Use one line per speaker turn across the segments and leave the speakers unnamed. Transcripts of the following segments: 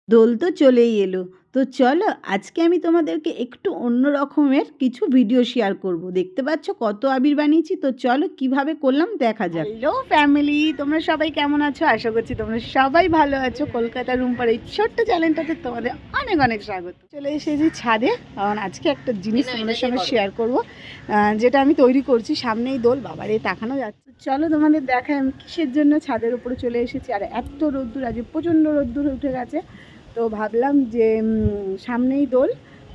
দোল তো চলেই এলো। তো চলো আজকে আমি তোমাদেরকে একটু অন্য রকমের কিছু ভিডিও শেয়ার করব। দেখতে পাচ্ছ কত আবির বানিয়েছি। তো চলো কিভাবে করলাম দেখা যাক। হ্যালো ফ্যামিলি, তোমরা সবাই কেমন আছো? আশা করছি তোমরা সবাই ভালো আছো। কলকাতা রুম্পার এই ছোট্ট চ্যানেলটাতে তোমাদের অনেক অনেক স্বাগত। চলে এসেছি ছাদে, কারণ আজকে একটা জিনিস তোমাদের সঙ্গে শেয়ার করব, যেটা আমি তৈরি করছি। সামনেই দোল, বাবারে তাকানো যাচ্ছে। চলো তোমাদের দেখাই আমি কিসের জন্য ছাদের উপরে চলে এসেছি। আর এত রোদ্দুর, আজ প্রচণ্ড রোদ্দুর উঠে গেছে। তো ভাবলাম যে সামনেই দোল,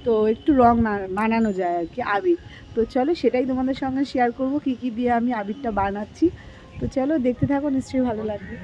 তো একটু রং বানানো যায় আর কি, আবির। তো চলো সেটাই তোমাদের সঙ্গে শেয়ার করব, কী কী দিয়ে আমি আবিরটা বানাচ্ছি। তো চলো দেখতে থাকো, নিশ্চয়ই ভালো লাগবে।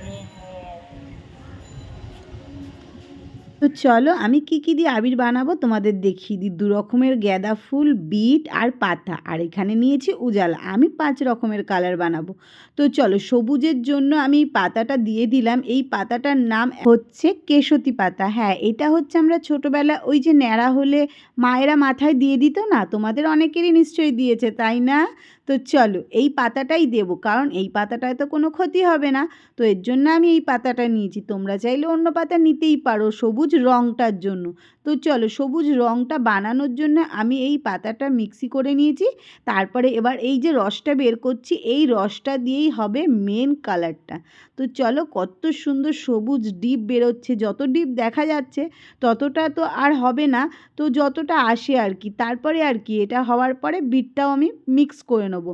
তো চলো আমি কি কি দিয়ে আবির বানাবো তোমাদের দেখিয়ে দিই। 2 রকমের গাঁদা ফুল, বিট আর পাতা, আর এখানে নিয়েছি উজালা। আমি 5 রকমের কালার বানাবো। তো চলো, সবুজের জন্য আমি এই পাতাটা দিয়ে দিলাম। এই পাতাটার নাম হচ্ছে কেশতী পাতা। হ্যাঁ, এটা হচ্ছে আমরা ছোটোবেলা ওই যে ন্যাড়া হলে মায়েরা মাথায় দিয়ে দিত না, তোমাদের অনেকেরই নিশ্চয়ই দিয়েছে, তাই না? তো চলো এই পাতাটাই দেবো, কারণ এই পাতাটায় তো কোনো ক্ষতি হবে না। তো এর জন্য আমি এই পাতাটা নিয়েছি। তোমরা চাইলে অন্য পাতা নিতেই পারো সবুজ রঙটার জন্য। তো চলো, সবুজ রঙটা বানানোর জন্য আমি এই পাতাটা মিক্সি করে নিয়েছি। তারপরে এবার এই যে রসটা বের করছি, এই রসটা দিয়েই হবে মেন কালারটা। তো চলো, কত সুন্দর সবুজ ডিপ বেরোচ্ছে। যত ডিপ দেখা যাচ্ছে ততটা তো আর হবে না, তো যতটা আসে আর কি। তারপরে আর কি, এটা হওয়ার পরে বিটটাও আমি মিক্স করে নেবো,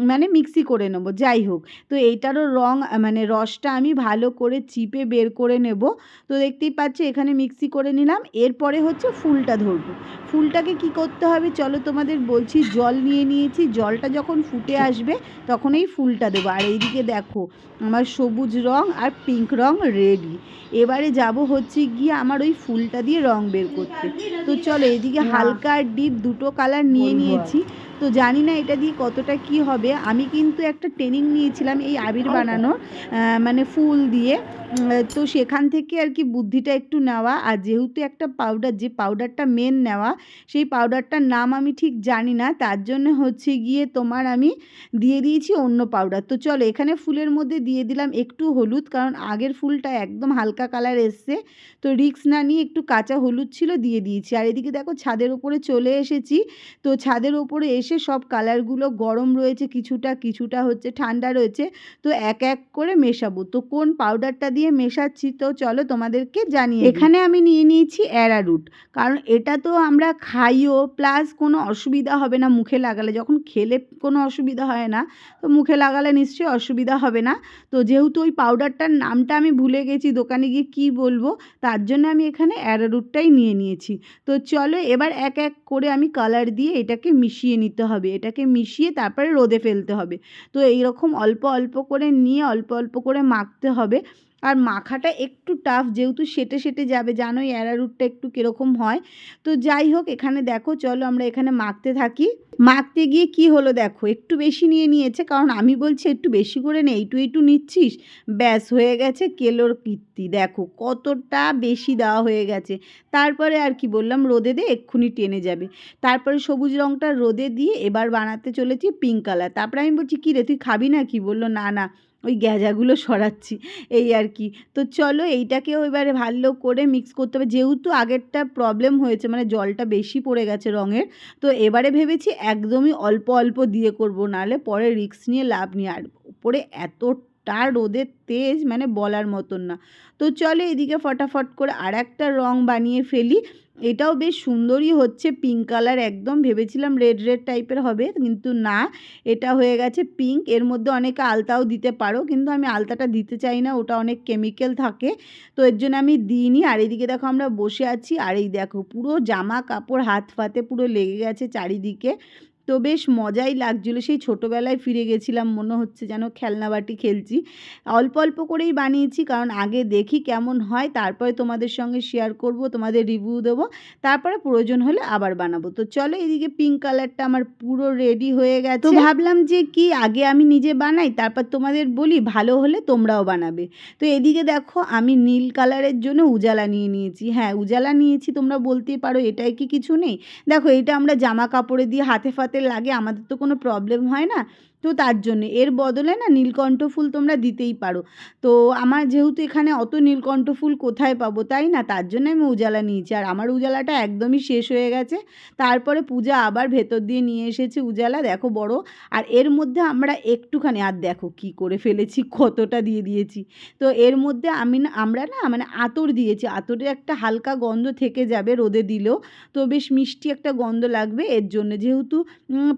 মানে মিক্সি করে নেবো, যাই হোক। তো এইটারও রং মানে রসটা আমি ভালো করে চিপে বের করে নেব। তো দেখতেই পাচ্ছ এখানে মিক্সি করে নিলাম। এরপরে হচ্ছে ফুলটা ধরবো। ফুলটাকে কি করতে হবে চলো তোমাদের বলছি। জল নিয়ে নিয়েছি, জলটা যখন ফুটে আসবে তখন এই ফুলটা দেবো। আর এইদিকে দেখো আমার সবুজ রং আর পিঙ্ক রং রেডি। এবারে যাব হচ্ছে গিয়ে আমার ওই ফুলটা দিয়ে রং বের করতে। তো চলো, এদিকে হালকা আর ডিপ দুটো কালার নিয়ে নিয়েছি। তো জানি না এটা দিয়ে কতটা কি হবে। আমি কিন্তু একটা ট্রেনিং নিয়েছিলাম এই আবির বানানোর, মানে ফুল দিয়ে। তো সেখান থেকে আর কি বুদ্ধিটা একটু নেওয়া। আর যেহেতু একটা পাউডার, যে পাউডারটা মেন নেওয়া, সেই পাউডারটার নাম আমি ঠিক জানি না, তার জন্য হচ্ছে গিয়ে তোমার আমি দিয়ে দিয়েছি অন্য পাউডার। তো চলো এখানে ফুলের মধ্যে দিয়ে দিলাম একটু হলুদ, কারণ আগের ফুলটা একদম হালকা কালার এসছে। তো রিস্ক না নিয়ে একটু কাঁচা হলুদ ছিল, দিয়ে দিয়েছি। আর এদিকে দেখো ছাদের উপরে চলে এসেছি। তো ছাদের ওপরে এসে সব কালারগুলো গরম রয়েছে, কিছুটা কিছুটা হচ্ছে ঠান্ডা রয়েছে। তো এক এক করে মেশাবো। তো কোন পাউডারটা দিয়ে মেশাচ্ছি তো চলো তোমাদেরকে জানিয়ে দিই। এখানে আমি নিয়ে নিয়েছি অ্যারারুট, কারণ এটা তো আমরা খাইও, প্লাস কোনো অসুবিধা হবে না মুখে লাগালে। যখন খেলে কোনো অসুবিধা হয় না, তো মুখে লাগালে নিশ্চয়ই অসুবিধা হবে না। তো যেহেতু ওই পাউডারটার নামটা আমি ভুলে গেছি, দোকানে গিয়ে কী বলবো, তার জন্য আমি এখানে অ্যারারুটটাই নিয়ে নিয়েছি। তো চলো এবার এক এক করে আমি কালার দিয়ে এটাকে মিশিয়ে নিতে হবে। এটাকে মিশিয়ে তারপরে রোদে ফেলতে হবে। তো এইরকম অল্প অল্প করে নিয়ে অল্প অল্প করে মাখতে হবে। আর মাখাটা একটু টাফ, যেহেতু সেটে সেটে যাবে, জানোই অ্যারারুটটা একটু কীরকম হয়। তো যাই হোক, এখানে দেখো চলো আমরা এখানে মাখতে থাকি। মাখতে গিয়ে কি হলো দেখো, একটু বেশি নিয়ে নিয়েছে, কারণ আমি বলছি একটু বেশি করে নে, এইটু এইটু নিচ্ছিস, ব্যাস হয়ে গেছে কেলোর কীর্তি। দেখো কতটা বেশি দেওয়া হয়ে গেছে। তারপরে আর কি বললাম, রোদে দিয়ে এক্ষুনি টেনে যাবে। তারপরে সবুজ রঙটা রোদে দিয়ে এবার বানাতে চলেছি পিঙ্ক কালার। তারপরে আমি বলছি কী রে তুই খাবি না কি? বললো না না, ওই গ্যাজাগুলো সরাচ্ছি, এই আর কি। তো চলো এইটাকেও এবারে ভালো করে মিক্স করতে হবে, যেহেতু আগেরটা প্রবলেম হয়েছে, মানে জলটা বেশি পড়ে গেছে রঙের। তো এবারে ভেবেছি একদমই অল্প অল্প দিয়ে করবো, নাহলে পরে রিস্ক নিয়ে লাভ নিয়ে। আর উপরে এতটা রোদের তেজ, মানে বলার মতন না। তো চলো এদিকে ফটাফট করে আর একটা রং বানিয়ে ফেলি। এটাও বেশ সুন্দরই হচ্ছে, পিঙ্ক কালার একদম। ভেবেছিলাম রেড রেড টাইপের হবে, কিন্তু না, এটা হয়ে গেছে পিঙ্ক। এর মধ্যে অনেকে আলতাও দিতে পারো, কিন্তু আমি আলতাটা দিতে চাই না, ওটা অনেক কেমিক্যাল থাকে, তো এর জন্য আমি দিইনি। আর এদিকে দেখো আমরা বসে আছি, আর এই দেখো পুরো জামা কাপড় হাত ফাতে পুরো লেগে গেছে চারিদিকে। তো বেশ মজাই লাগছিলো, সেই ছোটোবেলায় ফিরে গেছিলাম, মনে হচ্ছে যেন খেলনাবাটি খেলছি। অল্প অল্প করেই বানিয়েছি, কারণ আগে দেখি কেমন হয়, তারপরে তোমাদের সঙ্গে শেয়ার করব, তোমাদের রিভিউ দেবো, তারপরে প্রয়োজন হলে আবার বানাবো। তো চলো এদিকে পিঙ্ক কালারটা আমার পুরো রেডি হয়ে গেছে। তো ভাবলাম যে কি আগে আমি নিজে বানাই, তারপর তোমাদের বলি, ভালো হলে তোমরাও বানাবে। তো এদিকে দেখো আমি নীল কালারের জন্য উজালা নিয়ে নিয়েছি। হ্যাঁ উজালা নিয়েছি, তোমরা বলতেই পারো এটাই কি কিছু নেই। দেখো এটা আমরা জামা কাপড়ে দিয়ে হাতে ফাতে লাগে, আমাদের তো কোনো প্রবলেম হয় না। তো তার জন্য এর বদলে না নীলকণ্ঠ ফুল তোমরা দিতেই পারো। তো আমার যেহেতু এখানে অত নীলকণ্ঠ ফুল কোথায় পাবো, তাই না, তার জন্য আমি উজালা নিয়েছি। আর আমার উজালাটা একদমই শেষ হয়ে গেছে। তারপরে পূজা আবার ভেতর দিয়ে নিয়ে এসেছে উজালা, দেখো বড়। আর এর মধ্যে আমরা একটুখানি, আর দেখো কি করে ফেলেছি, কতটা দিয়ে দিয়েছি। তো এর মধ্যে আমরা না মানে আতর দিয়েছি। আতরে একটা হালকা গন্ধ থেকে যাবে রোদে দিলেও, তো বেশ মিষ্টি একটা গন্ধ লাগবে এর জন্য। যেহেতু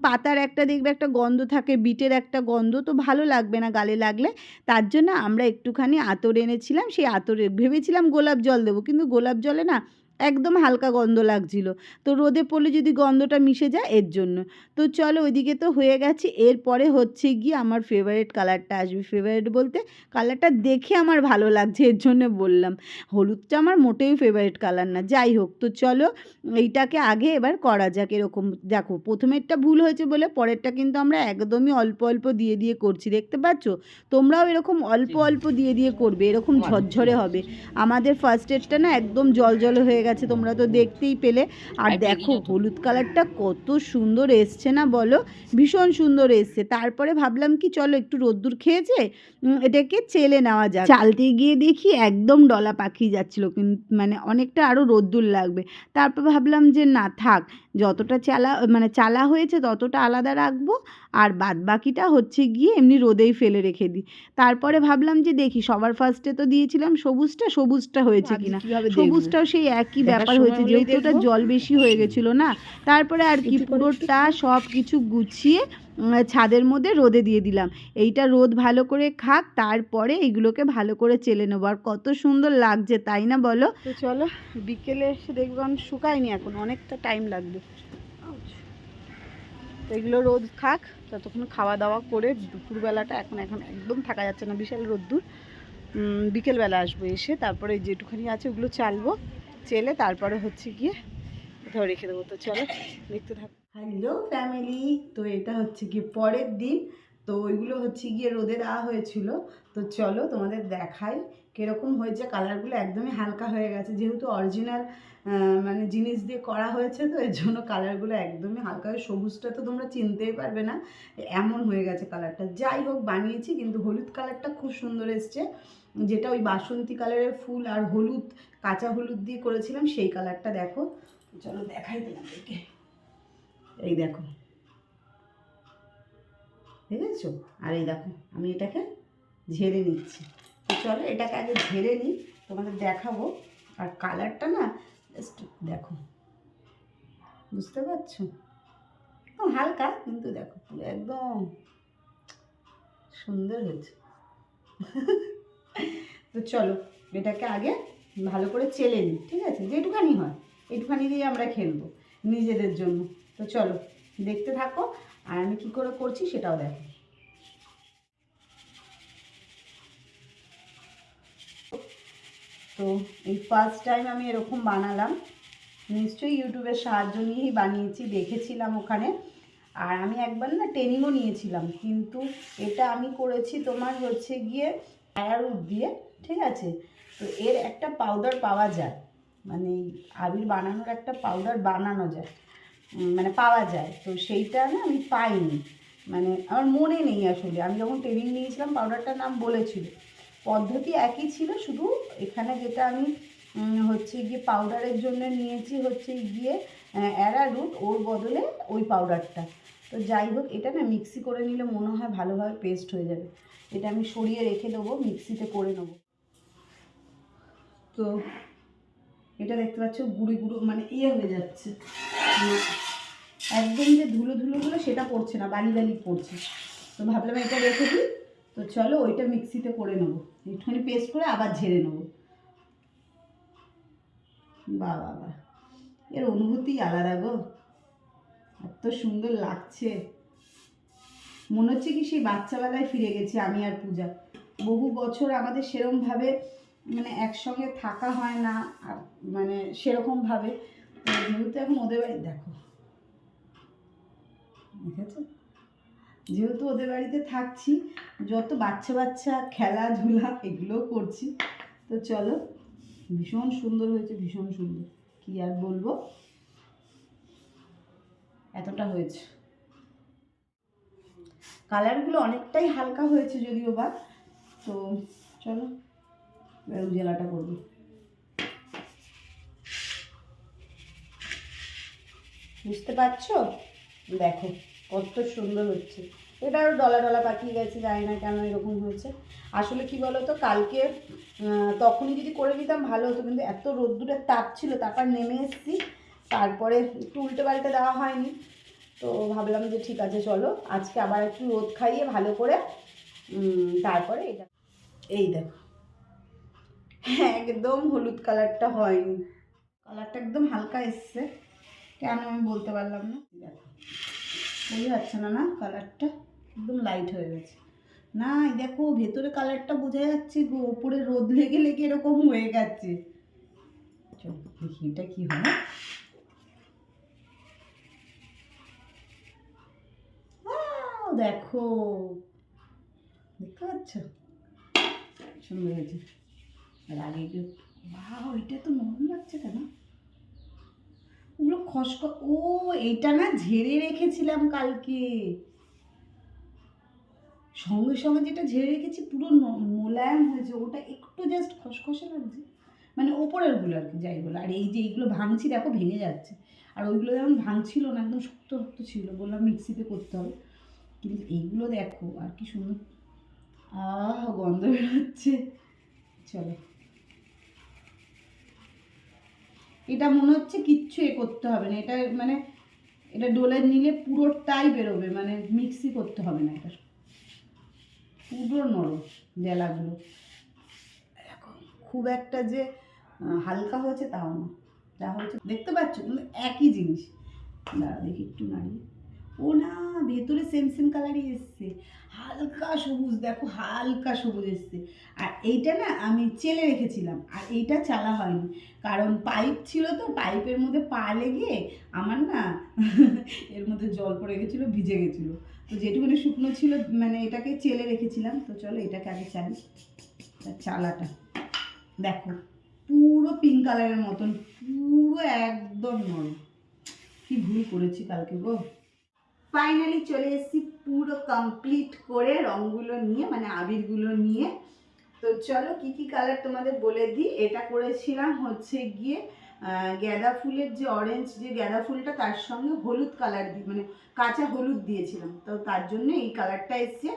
পাতার একটা দেখবে একটা গন্ধ থাকে, বিটের একটা গন্ধ, তো ভালো লাগবে না গালে লাগলে। তার জন্য আমরা একটুখানি আতর এনেছিলাম। সেই আতরে ভেবেছিলাম গোলাপ জল দেবো, কিন্তু গোলাপ জলে না একদম হালকা গন্ধ লাগছিল। তো রোদে পড়লে যদি গন্ধটা মিশে যায় এর জন্য। তো চলো ওইদিকে তো হয়ে গেছে। এরপরে হচ্ছে গিয়ে আমার ফেভারিট কালারটা আসবে। ফেভারিট বলতে কালারটা দেখে আমার ভালো লাগছে এর জন্য বললাম। হলুদটা আমার মোটেই ফেভারিট কালার না, যাই হোক। তো চলো এইটাকে আগে এবার করা যাক। এরকম দেখো, প্রথমেরটা ভুল হয়েছে বলে পরেরটা কিন্তু আমরা একদমই অল্প অল্প দিয়ে দিয়ে করছি, দেখতে পাচ্ছ। তোমরাও এরকম অল্প অল্প দিয়ে দিয়ে করবে, এরকম ঝরঝরে হবে। আমাদের ফার্স্ট এডটা না একদম জল হয়ে গেছে, তোমরা তো দেখতেই পেলে। আর দেখো হলুদ কালারটা কত সুন্দর এসছে না বলো, ভীষণ সুন্দর এসছে। তারপরে ভাবলাম কি চলো একটু রোদ্দুর খেয়েছে এটাকে চেলে নেওয়া যাক। চালতে গিয়ে দেখি একদম ডলা পাকিয়ে যাচ্ছিলো, কিন্তু মানে অনেকটা আরও রোদ্দুর লাগবে। তারপর ভাবলাম যে না থাক, যতটা চালা হয়েছে ততটা আলাদা রাখবো, আর বাদ বাকিটা হচ্ছে গিয়ে এমনি রোদেই ফেলে রেখে দিই। তারপরে ভাবলাম যে দেখি সবার ফার্স্টে তো দিয়েছিলাম সবুজটা হয়েছে কিনা। সবুজটাও সেই একই ব্যাপার হয়েছে, যেহেতু ওটা জল বেশি হয়ে গেছিলো না। তারপরে আর কি পুরোটা সব কিছু গুছিয়ে ছাদের মধ্যে রোদে দিয়ে দিলাম। এইটা রোদ ভালো করে খাক, তারপরে এইগুলোকে ভালো করে চেলে নেবো। আর কত সুন্দর লাগছে তাই না বলো। তো চলো বিকেলে এসে দেখবো, শুকায়নি এখন, অনেকটা টাইম লাগবে। তো এগুলো রোদ খাক, ততক্ষণ খাওয়া দাওয়া করে দুপুরবেলাটা এখন একদম থাকা যাচ্ছে না, বিশাল রোদ্দুর। বিকেলবেলা আসবো, এসে তারপরে যেটুখানি আছে ওগুলো চালবো, চেলে তারপরে হচ্ছে গিয়ে কোথাও রেখে দেবো। তো চলো দেখতে থাকো। হ্যালো ফ্যামিলি, তো এটা হচ্ছে গিয়ে পরের দিন। তো ওইগুলো হচ্ছে গিয়ে রোদে দেওয়া হয়েছিল। তো চলো তোমাদের দেখাই কীরকম হয়েছে। কালারগুলো একদমই হালকা হয়ে গেছে, যেহেতু অরিজিনাল মানে জিনিস দিয়ে করা হয়েছে, তো এর জন্য কালারগুলো একদমই হালকা। সবুজটা তো তোমরা চিনতেই পারবে না, এমন হয়ে গেছে কালারটা। যাই হোক বানিয়েছি, কিন্তু হলুদ কালারটা খুব সুন্দর এসছে, যেটা ওই বাসন্তী কালারের ফুল আর হলুদ, কাঁচা হলুদ দিয়ে করেছিলাম সেই কালারটা। দেখো চলো দেখাই তোমাদেরকে, এই দেখো, বুঝেছো? আর এই দেখো আমি এটাকে ঝেড়ে নিচ্ছি। তো চলো এটাকে আগে ঝেড়ে নিই, তোমাদের দেখাবো। আর কালারটা না জাস্ট দেখো, বুঝতে পারছো? একদম হালকা, কিন্তু দেখো পুরো একদম সুন্দর হয়েছে। তো চলো এটাকে আগে ভালো করে চেলে নিই, ঠিক আছে? যেটুখানি হয় এইটুখানি দিয়ে আমরা খেলবো নিজেদের জন্য। তো চলো দেখতে থাকো, আর আমি কী করে করছি সেটাও দেখো। তো এই ফার্স্ট টাইম আমি এরকম বানালাম, নিশ্চয়ই ইউটিউবের সাহায্য নিয়েই বানিয়েছি, দেখেছিলাম ওখানে। আর আমি একবার না ট্রেনিংও নিয়েছিলাম, কিন্তু এটা আমি করেছি তোমার হচ্ছে গিয়ে অ্যারারুট দিয়ে, ঠিক আছে? তো এর একটা পাউডার পাওয়া যায়, মানে আবির বানানোর একটা পাউডার বানানো যায়, মানে পাওয়া যায়। তো সেইটা না আমি পাইনি, মানে আমার মনে নেই আসলে। আমি যখন ট্রেনিং নিয়েছিলাম পাউডারটার নাম বলেছিল, পদ্ধতি একই ছিল, শুধু এখানে যেটা আমি হচ্ছে গিয়ে পাউডারের জন্য নিয়েছি হচ্ছে গিয়ে অ্যারারুট, ওর বদলে ওই পাউডারটা। তো যাই হোক, এটা না মিক্সি করে নিলে মনে হয় ভালোভাবে পেস্ট হয়ে যাবে। এটা আমি সরিয়ে রেখে দেবো, মিক্সিতে করে নেবো। তো এটা দেখতে পাচ্ছ গুঁড়ো গুঁড়ো মানে হয়ে যাচ্ছে, একদম যে ধুলোগুলো সেটা পড়ছে না, বালি বালি পড়ছে। তো ভাবলাম এটা রেখে দিই। তো চলো ওইটা মিক্সিতে করে নেবো, একটুখানি পেস্ট করে আবার ঝেড়ে নেবো। বাবা, এর অনুভূতি আলাদা গো, এত সুন্দর লাগছে, মনে হচ্ছে কি সেই বাচ্চাবেলায় ফিরে গেছি আমি আর পূজা। বহু বছর আমাদের সেরকমভাবে মানে একসঙ্গে থাকা হয় না, আর মানে সেরকমভাবে। যেহেতু এখন ওদের বাড়ি দেখো, দেখেছো, যেহেতু ওদের বাড়িতে থাকছি, যত বাচ্চা খেলাধুলা এগুলোও করছি। তো চলো, ভীষণ সুন্দর হয়েছে, ভীষণ সুন্দর, কি আর বলবো, এতটা হয়েছে। কালারগুলো অনেকটাই হালকা হয়েছে যদিও বা। তো চলো এবার উজালাটা করবো। বুঝতে পারছো? দেখো কত সুন্দর হচ্ছে। এটা আরও ডলা ডলা পাকিয়ে গেছে, জানি না কেন এরকম হয়েছে। আসলে কি বলো তো, কালকে তখনই যদি করে নিতাম ভালো হতো, কিন্তু এত রোদ্দুরের তাপ ছিল, তারপর নেমে এসেছি, তারপরে একটু উল্টে পাল্টে দেওয়া হয়নি। তো ভাবলাম যে ঠিক আছে চলো আজকে আবার একটু রোদ খাইয়ে ভালো করে তারপরে এটা। এই দেখো একদম হলুদ কালারটা হয়নি, কালারটা একদম হালকা এসছে, কেন আমি বলতে পারলাম না। দেখো বোঝা যাচ্ছে না, না কালারটা একদম লাইট হয়ে গেছে। না এই দেখো ভেতরে কালারটা বোঝা যাচ্ছে গো, ওপরে রোদ লেগে লেগে এরকম হয়ে গেছে। চলো দেখি এটা কি হয়। দেখো দেখতে পাচ্ছ সুন্দর হয়েছে। আর আগে একটু ওইটা তো নরম লাগছে কেন, ওগুলো ও এইটা না ঝেড়ে রেখেছিলাম কালকে, সঙ্গে সঙ্গে যেটা ঝেড়ে রেখেছি পুরো মোলায়েম হয়েছে, ওটা একটু জাস্ট খসখসে লাগছে, মানে ওপরের গুলো আর কি, যাই বলো। আর এই যে এইগুলো ভাঙছি দেখো ভেঙে যাচ্ছে, আর ওইগুলো যেমন ভাঙছিল না, একদম শক্ত শক্ত ছিল, বললাম মিক্সিতে করতে হবে, কিন্তু এইগুলো দেখো আর কি সুন্দর গন্ধ বেরোচ্ছে। চলো এটা মনে হচ্ছে কিচ্ছু করতে হবে না, এটা মানে এটা ডোলে নিলে পুরোটাই বেরোবে, মানে মিক্সি করতে হবে না, এটা পুরো নরম জেলাগুলো। এখন খুব একটা যে হালকা হয়েছে তাও না, যা হয়েছে দেখতে পাচ্ছ, কিন্তু একই জিনিস। দাঁড়া দেখি একটু নাড়িয়ে, ও না ভেতরে সেম সেম কালারই এসছে, হালকা সবুজ, দেখো হালকা সবুজ এসছে। আর এইটা না আমি চেলে রেখেছিলাম, আর এইটা চালা হয়নি, কারণ পাইপ ছিল তো, পাইপের মধ্যে পা লেগে আমার না এর মধ্যে জল পড়ে গেছিলো, ভিজে গেছিলো, তো যেটুকুনি শুকনো ছিল মানে এটাকে চেলে রেখেছিলাম। তো চলো এটাকে আগে চালি, চালাটা দেখো পুরো পিঙ্ক কালারের মতন, পুরো একদম নরম। কি ভুল করেছি কালকে গো। ফাইনালি চলে এসেছি পুরো কমপ্লিট করে রঙগুলো নিয়ে, মানে আবিরগুলো নিয়ে। তো চলো কি কি কালার তোমাদের বলে দিই। এটা করেছিলাম হচ্ছে গিয়ে গাঁদা ফুলের যে অরেঞ্জ যে গাঁদা ফুলটা, তার সঙ্গে হলুদ কালার দিয়ে, মানে কাঁচা হলুদ দিয়েছিলাম, তো তার জন্য এই কালারটা এসছে।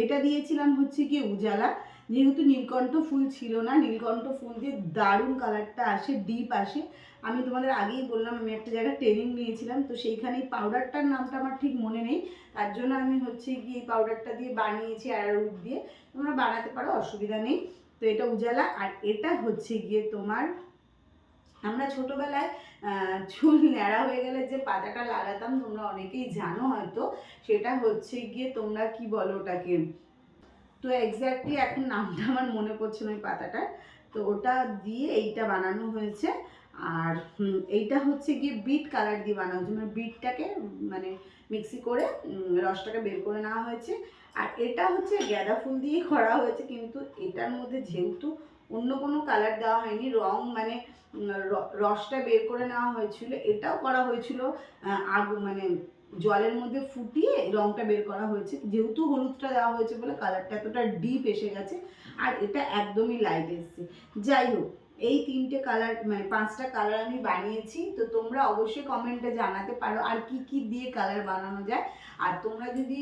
এটা দিয়েছিলাম হচ্ছে গিয়ে উজালা, যেহেতু নীলকণ্ঠ ফুল ছিল না, নীলকণ্ঠ ফুল দিয়ে দারুণ কালারটা আসে, ডিপ আসে। আমি তোমাদের আগেই বললাম আমি একটা জায়গায় ট্রেনিং নিয়েছিলাম, তো সেইখানে এই পাউডারটার নামটা আমার ঠিক মনে নেই, তার জন্য আমি হচ্ছে গিয়ে এই পাউডারটা দিয়ে বানিয়েছি অ্যারারুট দিয়ে। তোমরা বানাতে পারো, অসুবিধা নেই। তো এটা উজালা, আর এটা হচ্ছে গিয়ে তোমার আমরা ছোটোবেলায় চুল ন্যাড়া হয়ে গেলে যে পাতাটা লাগাতাম, তোমরা অনেকেই জানো হয়তো, সেটা হচ্ছে গিয়ে তোমরা কি বলো ওটাকে, তো এক্স্যাক্টলি এখন নামটা আমার মনে পড়ছে না ওই পাতাটার। তো ওটা দিয়ে এইটা বানানো হয়েছে। আর এইটা হচ্ছে গিয়ে বিট কালার দিয়ে বানানো হয়েছে, মানে বিটটাকে মানে মিক্সি করে রসটাকে বের করে নেওয়া হয়েছে। আর এটা হচ্ছে গাঁদা ফুল দিয়েই করা হয়েছে, কিন্তু এটার মধ্যে যেহেতু অন্য কোনো কালার দেওয়া হয়নি, রং মানে রসটা বের করে নেওয়া হয়েছিল, এটাও করা হয়েছিল মানে জলের মধ্যে ফুটিয়ে রংটা বের করা হয়েছে, যেহেতু হলুদটা দেওয়া হয়েছে বলে কালারটা এতটা ডিপ এসে গেছে, আর এটা একদমই লাইট এসছে। যাই হোক এই তিনটে কালার মানে 5টা কালার আমি বানিয়েছি। তো তোমরা অবশ্যই কমেন্টে জানাতে পারো আর কি কি দিয়ে কালার বানানো যায়। আর তোমরা যদি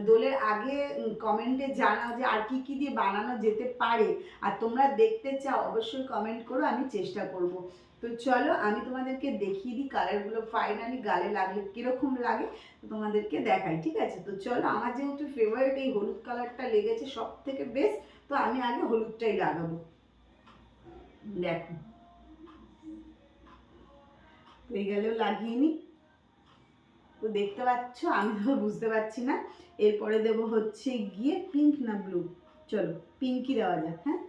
দোলের আগে কমেন্টে জানাও যে আর কি কি দিয়ে বানানো যেতে পারে, আর তোমরা দেখতে চাও, অবশ্যই কমেন্ট করো, আমি চেষ্টা করব। তো চলো আমি তোমাদেরকে দেখিয়ে দিই কালারগুলো ফাইনালি গালে লাগলে কীরকম লাগে, তো তোমাদেরকে দেখাই, ঠিক আছে? তো চলো, আমার যেহেতু ফেভারিট এই হলুদ কালারটা লেগেছে সব থেকে বেস্ট, তো আমি আগে হলুদটাই লাগাবো। দেখো হয়ে গেলেও লাগিয়ে নিই। তো দেখতে পাচ্ছ, আমি তো বুঝতে পারছি না। এরপরে দেবো হচ্ছে গিয়ে পিঙ্ক না ব্লু, চলো পিঙ্কই দেওয়া যাক। হ্যাঁ,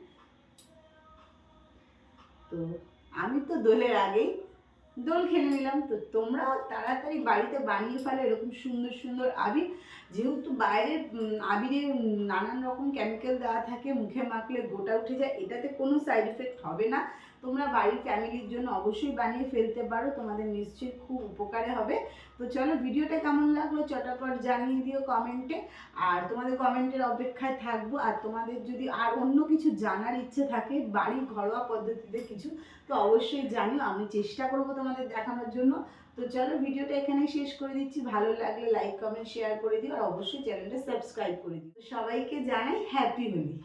তো আমি তো দোলের আগেই দোল খেলে নিলাম, তো তোমরাও তাড়াতাড়ি বাড়িতে বানিয়ে ফেলো এরকম সুন্দর সুন্দর আবির। যেহেতু বাইরের আবিরে নানান রকম কেমিক্যাল দেওয়া থাকে, মুখে মাখলে গোটা উঠে যায়, এটাতে কোনো সাইড এফেক্ট হবে না। তোমরা বাড়ির ফ্যামিলির জন্য অবশ্যই বানিয়ে ফেলতে পারো, তোমাদের নিশ্চয়ই খুব উপকারে হবে। তো চলো, ভিডিওটা কেমন লাগলো চটাপট জানিয়ে দিও কমেন্টে, আর তোমাদের কমেন্টের অপেক্ষায় থাকবো। আর তোমাদের যদি আর অন্য কিছু জানার ইচ্ছে থাকে বাড়ির ঘরোয়া পদ্ধতিতে কিছু, তো অবশ্যই জানিও, আমি চেষ্টা করবো তোমাদের দেখানোর জন্য। তো চলো, ভিডিওটা এখানেই শেষ করে দিচ্ছি। ভালো লাগলে লাইক কমেন্ট শেয়ার করে দিও, আর অবশ্যই চ্যানেলটা সাবস্ক্রাইব করে দিও। সবাইকে জানাই হ্যাপি হোলি।